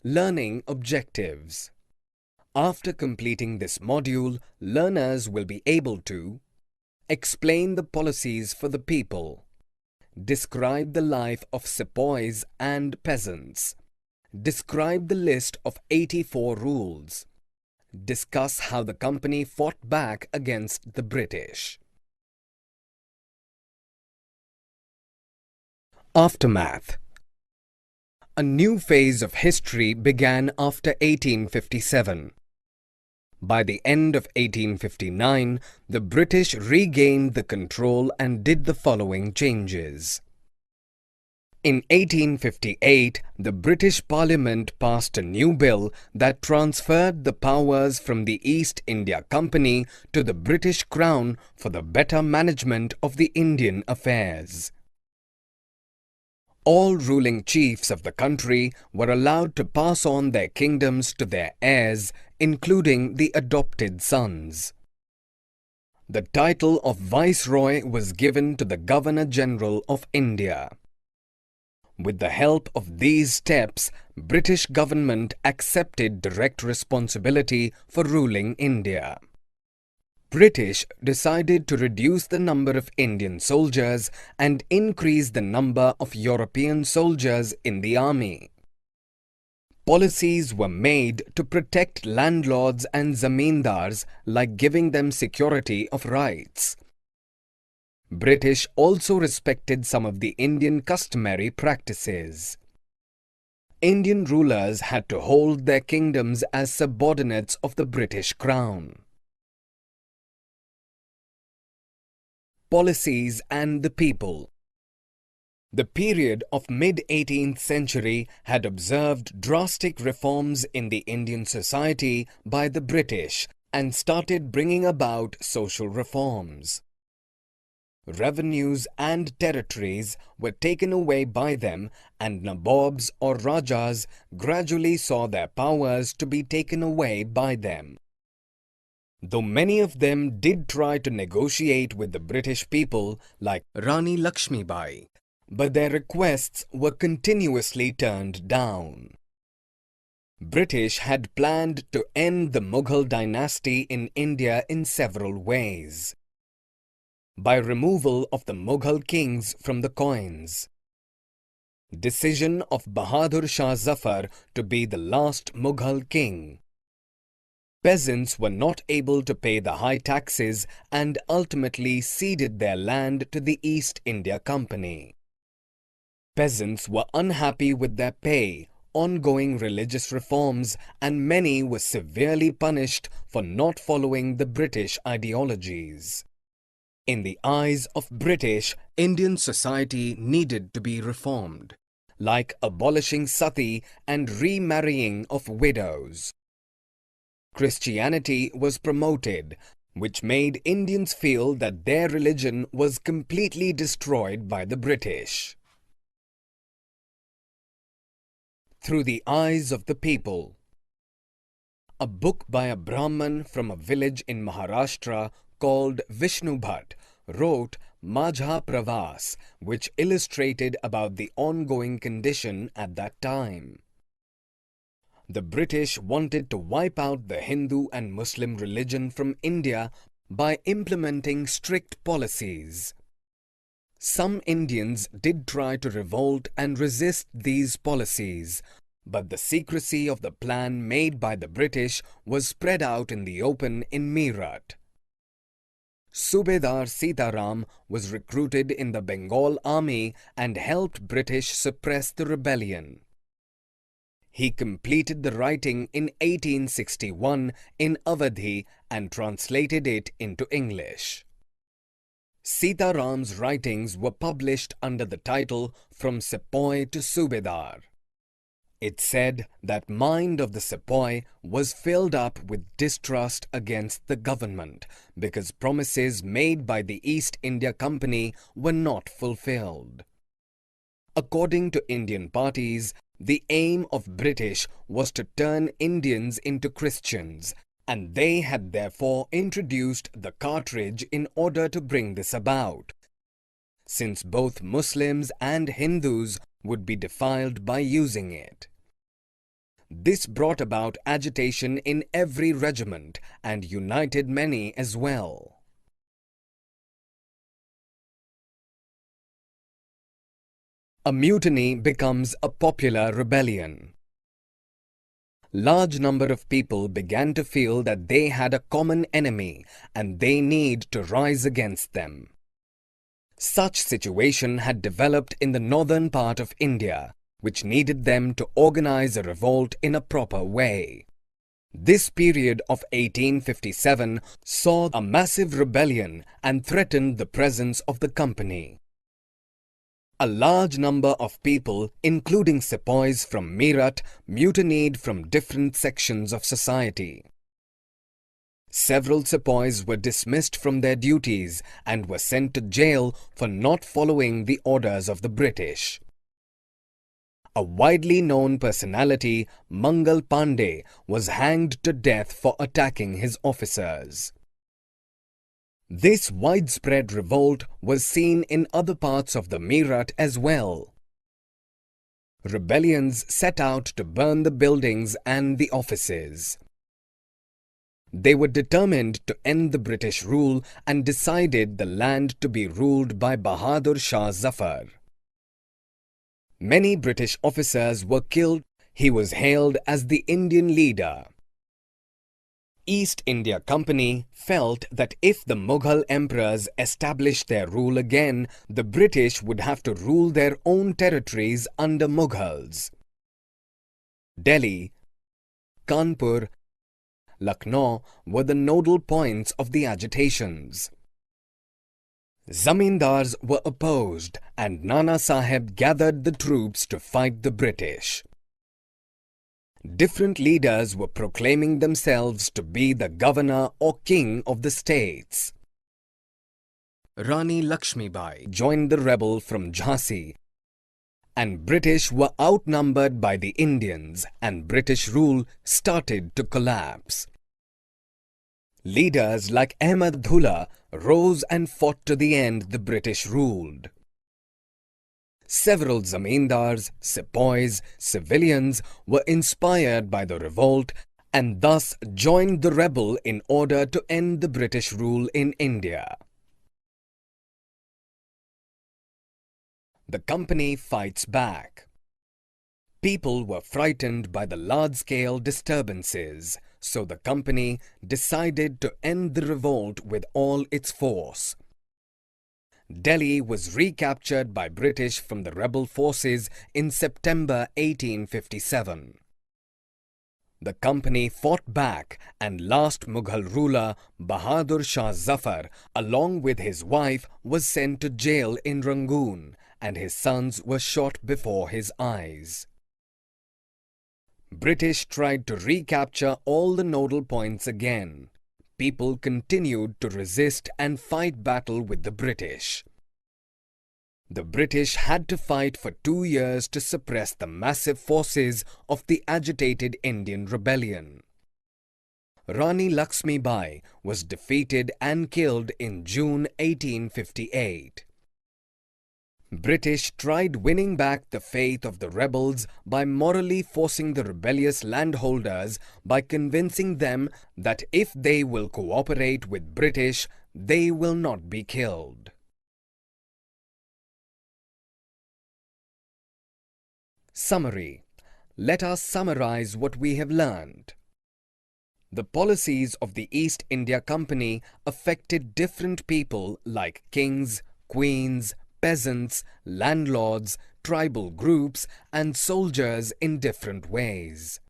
Learning objectives. After completing this module, learners will be able to explain the policies for the people, describe the life of sepoys and peasants, describe the list of 84 rules, discuss how the company fought back against the British. Aftermath. A new phase of history began after 1857. By the end of 1859, the British regained the control and did the following changes. In 1858, the British Parliament passed a new bill that transferred the powers from the East India Company to the British Crown for the better management of the Indian affairs. All ruling chiefs of the country were allowed to pass on their kingdoms to their heirs, including the adopted sons. The title of Viceroy was given to the Governor-General of India. With the help of these steps, British government accepted direct responsibility for ruling India. British decided to reduce the number of Indian soldiers and increase the number of European soldiers in the army. Policies were made to protect landlords and zamindars, like giving them security of rights. British also respected some of the Indian customary practices. Indian rulers had to hold their kingdoms as subordinates of the British Crown. Policies and the people. The period of mid-18th century had observed drastic reforms in the Indian society by the British and started bringing about social reforms. Revenues and territories were taken away by them, and Nabobs or Rajas gradually saw their powers to be taken away by them. Though many of them did try to negotiate with the British people, like Rani Lakshmibai, but their requests were continuously turned down. British had planned to end the Mughal dynasty in India in several ways. By removal of the Mughal kings from the coins. Decision of Bahadur Shah Zafar to be the last Mughal king. Peasants were not able to pay the high taxes and ultimately ceded their land to the East India Company. Peasants were unhappy with their pay, ongoing religious reforms, and many were severely punished for not following the British ideologies. In the eyes of British, Indian society needed to be reformed, like abolishing sati and remarrying of widows. Christianity was promoted, which made Indians feel that their religion was completely destroyed by the British. Through the eyes of the people. A book by a Brahmin from a village in Maharashtra called Vishnu Bhatt wrote Majha Pravas, which illustrated about the ongoing condition at that time. The British wanted to wipe out the Hindu and Muslim religion from India by implementing strict policies. Some Indians did try to revolt and resist these policies, but the secrecy of the plan made by the British was spread out in the open in Meerut. Subedar Sitaram was recruited in the Bengal army and helped British suppress the rebellion. He completed the writing in 1861 in Awadhi and translated it into English. Sitaram's writings were published under the title From Sepoy to Subedar. It said that mind of the sepoy was filled up with distrust against the government because promises made by the East India Company were not fulfilled. According to Indian parties, the aim of British was to turn Indians into Christians, and they had therefore introduced the cartridge in order to bring this about, since both Muslims and Hindus would be defiled by using it. This brought about agitation in every regiment and united many as well. A mutiny becomes a popular rebellion. Large number of people began to feel that they had a common enemy and they need to rise against them. Such situation had developed in the northern part of India, which needed them to organize a revolt in a proper way. This period of 1857 saw a massive rebellion and threatened the presence of the company. A large number of people, including sepoys from Meerut, mutinied from different sections of society. Several sepoys were dismissed from their duties and were sent to jail for not following the orders of the British. A widely known personality, Mangal Pandey, was hanged to death for attacking his officers. This widespread revolt was seen in other parts of the Meerut as well. Rebellions set out to burn the buildings and the offices. They were determined to end the British rule and decided the land to be ruled by Bahadur Shah Zafar. Many British officers were killed. He was hailed as the Indian leader. East India Company felt that if the Mughal emperors established their rule again, the British would have to rule their own territories under Mughals. Delhi, Kanpur, Lucknow were the nodal points of the agitations. Zamindars were opposed and Nana Sahib gathered the troops to fight the British. Different leaders were proclaiming themselves to be the governor or king of the states. Rani Lakshmibai joined the rebel from Jhansi, and British were outnumbered by the Indians and British rule started to collapse. Leaders like Ahmad Dhula rose and fought to the end the British ruled. Several zamindars, sepoys, civilians were inspired by the revolt and thus joined the rebel in order to end the British rule in India. The company fights back. People were frightened by the large-scale disturbances, so the company decided to end the revolt with all its force. Delhi was recaptured by British from the rebel forces in September 1857. The company fought back and last Mughal ruler Bahadur Shah Zafar along with his wife was sent to jail in Rangoon and his sons were shot before his eyes. British tried to recapture all the nodal points again. People continued to resist and fight battle with the British. The British had to fight for 2 years to suppress the massive forces of the agitated Indian rebellion. Rani Lakshmibai was defeated and killed in June 1858. British tried winning back the faith of the rebels by morally forcing the rebellious landholders by convincing them that if they will cooperate with British, they will not be killed. Summary. Let us summarize what we have learned. The policies of the East India Company affected different people like kings, queens, peasants, landlords, tribal groups and soldiers in different ways.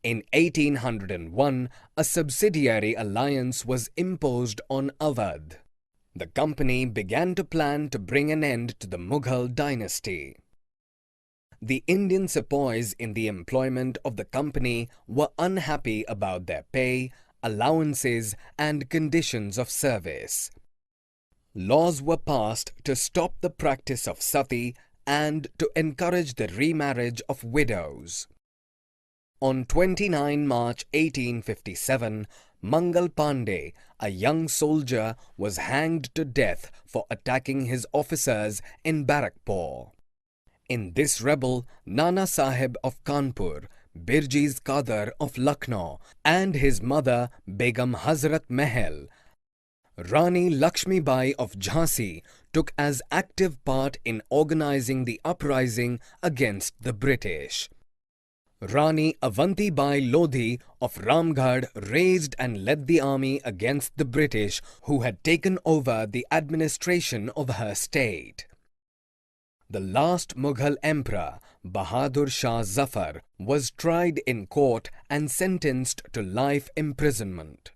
In 1801, a subsidiary alliance was imposed on Awadh. The company began to plan to bring an end to the Mughal dynasty. The Indian sepoys in the employment of the company were unhappy about their pay, allowances and conditions of service. Laws were passed to stop the practice of sati and to encourage the remarriage of widows. On 29 March 1857, Mangal Pandey, a young soldier, was hanged to death for attacking his officers in Barakpur. In this rebel, Nana Sahib of Kanpur, Birji's Qadar of Lucknow, and his mother Begum Hazrat Mahal, Rani Lakshmi Bai of Jhansi took as active part in organizing the uprising against the British. Rani Avanti Bai Lodhi of Ramgarh raised and led the army against the British, who had taken over the administration of her state. The last Mughal emperor, Bahadur Shah Zafar, was tried in court and sentenced to life imprisonment.